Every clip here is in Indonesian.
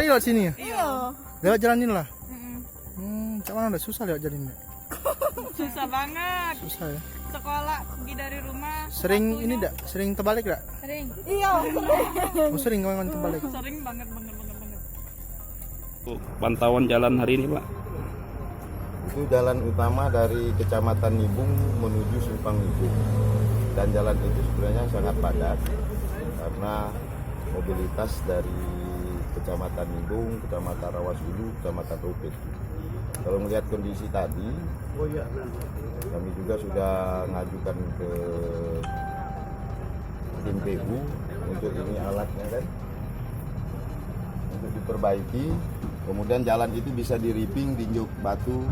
lewat sini ya? Iya. Lewat jalan ini lah. Mm-mm. Cak mana ada susah lewat jalan ini? Susah banget. Susah ya. Sekolah pergi dari rumah. Sering waktunya- ini enggak? Sering terbalik enggak? Sering. Iya, Oh, sering kawan terbalik. Sering banget. Pantauan jalan hari ini, Pak. Itu jalan utama dari Kecamatan Nibung menuju Simpang Nibung. Dan jalan itu sebenarnya sangat padat karena mobilitas dari Kecamatan Nibung, Kecamatan Rawasulu, Kecamatan Rupit. Kalau melihat kondisi tadi, kami juga sudah mengajukan ke tim PU untuk ini alatnya kan, untuk diperbaiki. Kemudian jalan itu bisa di ripping, diinjak batu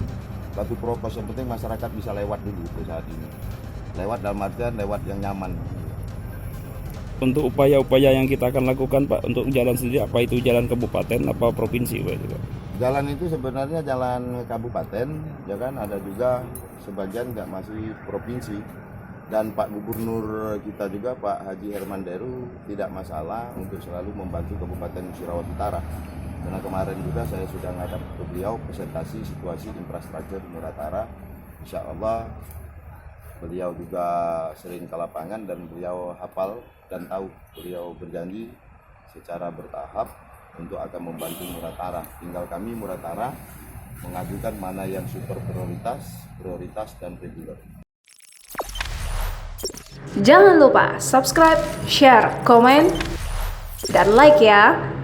propos. Yang penting masyarakat bisa lewat dulu untuk saat ini. Lewat dalam artian lewat yang nyaman. Untuk upaya-upaya yang kita akan lakukan, Pak, untuk jalan sendiri, apa itu jalan kabupaten apa provinsi, Pak? Jalan itu sebenarnya jalan kabupaten, ya kan, ada juga sebagian nggak masih provinsi. Dan Pak Gubernur kita juga, Pak Haji Herman Deru, tidak masalah untuk selalu membantu Kabupaten Musirawas Utara. Karena kemarin juga saya sudah ngadap ke beliau presentasi situasi infrastruktur Muratara. Insya Allah beliau juga sering ke lapangan dan beliau hafal dan tahu. Beliau berjanji secara bertahap untuk akan membantu Muratara. Tinggal kami Muratara mengajukan mana yang super prioritas dan reguler. Jangan lupa subscribe, share, komen, dan like ya.